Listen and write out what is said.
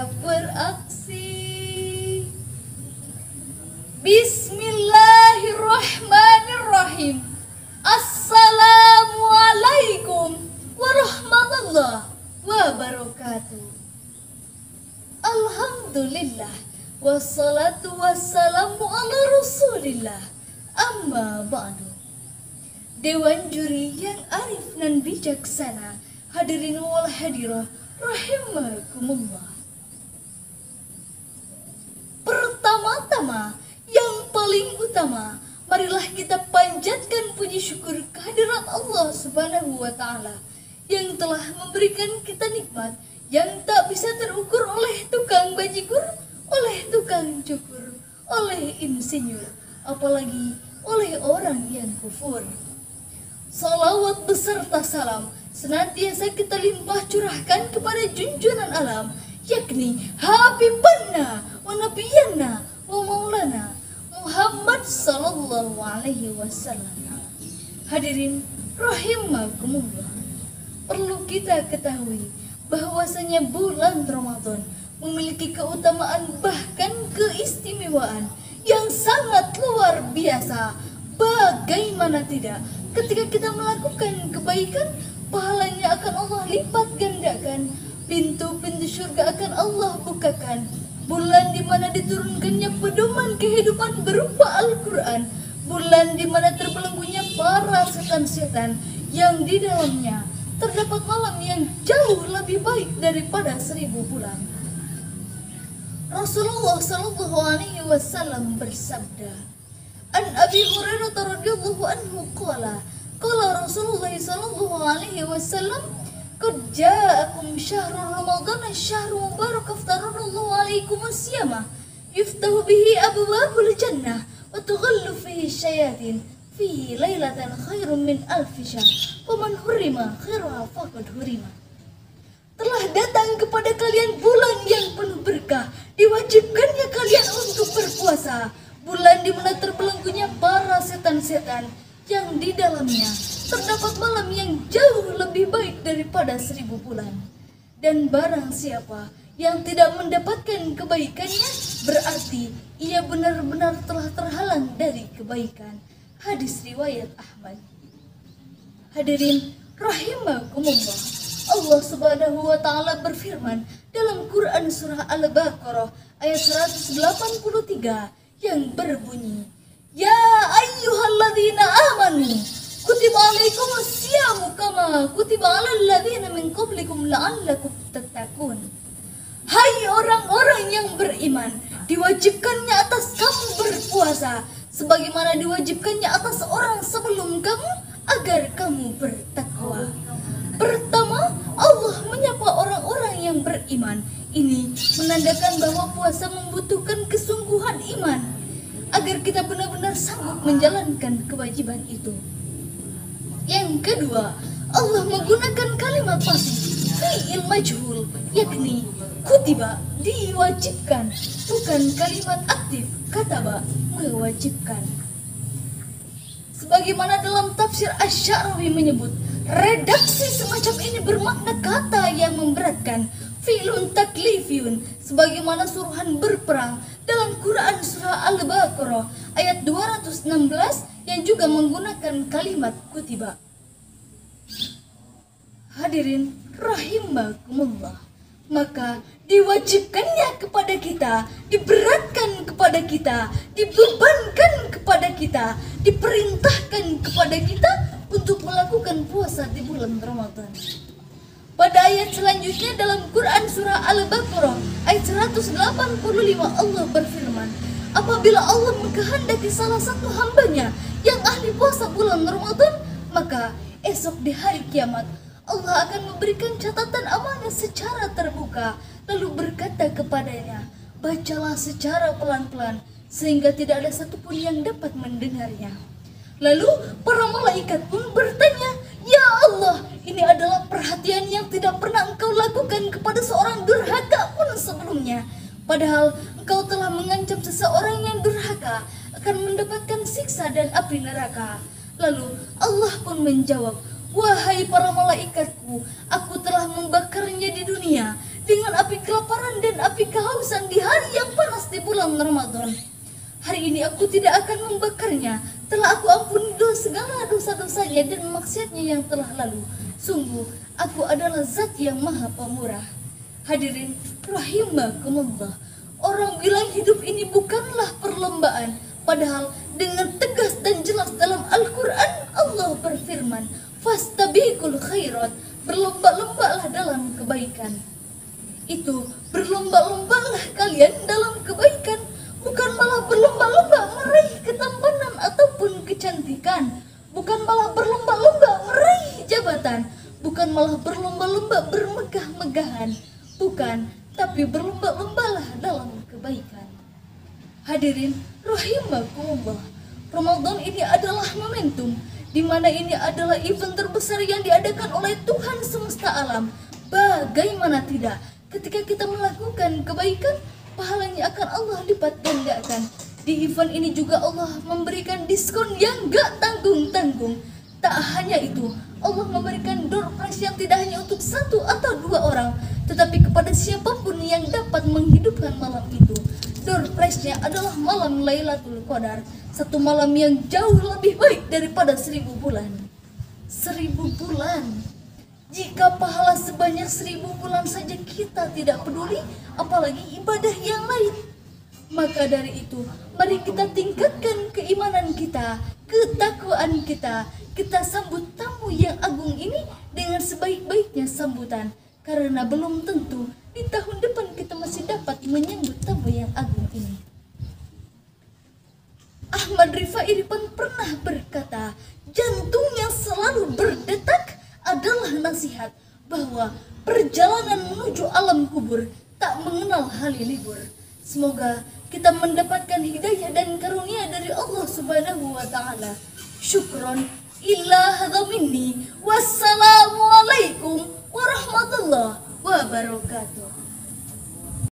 siap beraksi. Bismillahirrahmanirrahim. Assalamualaikum warahmatullahi wabarakatuh. Alhamdulillah, wassalatu wassalamu ala rasulillah, amma ba'du. Dewan juri yang arif dan bijaksana, hadirin wal hadirah rahimakumullah. Pertama-tama, yang paling utama, marilah kita panjatkan puji syukur kehadirat Allah Subhanahu wa Ta'ala yang telah memberikan kita nikmat yang tak bisa terukur oleh tukang bajigur, oleh tukang cukur, oleh insinyur, apalagi oleh orang yang kufur. Salawat beserta salam senantiasa kita limpah curahkan kepada junjungan alam, yakni Habibana wa Nabiyana wa Maulana Muhammad sallallahu alaihi wasallam. Hadirin rahimakumullah, perlu kita ketahui bahwasanya bulan Ramadan memiliki keutamaan bahkan keistimewaan yang sangat luar biasa. Bagaimana tidak, ketika kita melakukan kebaikan, pahalanya akan Allah lipat gandakan, pintu-pintu surga akan Allah bukakan. Bulan di mana diturunkannya pedoman kehidupan berupa Al-Quran, bulan di mana terbelenggunya para setan-setan yang di dalamnya terdapat malam yang jauh lebih baik daripada 1000 bulan. Rasulullah sallallahu alaihi wasallam bersabda, An Abi Hurairah radhiyallahu anhu qala Rasulullah sallallahu alaihi wasallam, qad ja'akum syahrul ramadhan syahrun mubarak aftarallahu alaikum as-siyama yuftahu bihi abwabul jannah wa tughallu fihi syayatin fihi lailatan khairun min alfi syahr wa man hurima khairuha faqad hurima. Telah datang kepada kalian bulan yang penuh berkah, diwajibkannya kalian untuk berpuasa. Bulan di mana terbelenggunya para setan-setan yang di dalamnya terdapat malam yang jauh lebih baik daripada 1000 bulan. Dan barang siapa yang tidak mendapatkan kebaikannya, berarti ia benar-benar telah terhalang dari kebaikan. Hadis riwayat Ahmad. Hadirin rahimakumullah, Allah Subhanahu wa Ta'ala berfirman dalam Quran surah Al-Baqarah ayat 183 yang berbunyi, Ya ayyuhalladzina amanu kutiba alaikumus siyamu kama kutiba alal ladzina min qablikum la'allakum tattaqun. Hai orang-orang yang beriman, diwajibkannya atas kamu berpuasa sebagaimana diwajibkannya atas orang sebelum kamu agar kamu bertakwa. Pertama, Allah menyapa orang-orang yang beriman. Ini menandakan bahwa puasa membutuhkan kesungguhan iman agar kita benar-benar sanggup menjalankan kewajiban itu. Yang kedua, Allah menggunakan kalimat pasif fi'il majhul, yakni kutiba, diwajibkan, bukan kalimat aktif kataba, mewajibkan. Sebagaimana dalam tafsir Asy-Sya'rawi menyebut, redaksi semacam ini bermakna kata yang memberatkan, fi'lun taklifiyun, sebagaimana suruhan berperang dalam Quran surah Al-Baqarah ayat 216 yang juga menggunakan kalimat kutiba. Hadirin rahimakumullah, maka diwajibkannya kepada kita, diberatkan kepada kita, dibebankan kepada kita, diperintahkan kepada kita untuk melakukan puasa di bulan Ramadan. Pada ayat selanjutnya dalam Quran surah Al-Baqarah ayat 185 Allah berfirman, apabila Allah mengkehendaki salah satu hambanya yang ahli puasa bulan Ramadan, maka esok di hari kiamat Allah akan memberikan catatan amalnya secara terbuka, lalu berkata kepadanya, bacalah secara pelan-pelan sehingga tidak ada satupun yang dapat mendengarnya. Lalu para malaikat pun bertanya, ya Allah, ini adalah perhatian yang tidak pernah engkau lakukan kepada seorang durhaka pun sebelumnya. Padahal engkau telah mengancam seseorang yang durhaka akan mendapatkan siksa dan api neraka. Lalu Allah pun menjawab, wahai para malaikatku, aku telah membakarnya di dunia dengan api kelaparan dan api kehausan di hari yang panas di bulan Ramadan. Hari ini aku tidak akan membakarnya, telah aku ampuni segala dosa-dosanya dan maksiatnya yang telah lalu. Sungguh, aku adalah zat yang maha pemurah. Hadirin rahimakumullah, orang bilang hidup ini bukanlah perlombaan, padahal dengan tegas dan jelas dalam Al-Quran Allah berfirman, fastabiqul khairat, berlomba-lombalah dalam kebaikan. Itu berlomba-lombalah kalian dalam kebaikan, bukan malah berlomba-lomba meraih ketampanan ataupun kecantikan, bukan malah berlomba-lomba meraih jabatan, bukan malah berlomba-lomba bermegah-megahan, bukan, tapi berlomba-lombalah dalam kebaikan. Hadirin rahimakumullah, Ramadan ini adalah momentum di mana ini adalah event terbesar yang diadakan oleh Tuhan semesta alam. Bagaimana tidak, ketika kita melakukan kebaikan, pahalanya akan Allah lipat gandakan. Di event ini juga Allah memberikan diskon yang gak tanggung-tanggung. Tak hanya itu, Allah memberikan door prize yang tidak hanya untuk 1 atau 2 orang, tetapi kepada siapapun yang dapat menghidupkan malam itu. Door prize-nya adalah malam Lailatul Qadar, satu malam yang jauh lebih baik daripada 1000 bulan. 1000 bulan. Jika pahala sebanyak 1000 bulan saja kita tidak peduli, apalagi ibadah yang lain. Maka dari itu, mari kita tingkatkan keimanan kita, ketakwaan kita. Kita sambut tamu yang agung ini dengan sebaik-baiknya sambutan, karena belum tentu di tahun depan kita masih dapat menyambut tamu yang agung ini. Ahmad Rifai pun pernah berkata, jantung yang selalu berdetak adalah nasihat bahwa perjalanan menuju alam kubur tak mengenal hari libur. Semoga kita mendapatkan hidayah dan karunia dari Allah Subhanahu wa taala. Syukron illa hadza minni. Wassalamualaikum warahmatullahi wabarakatuh.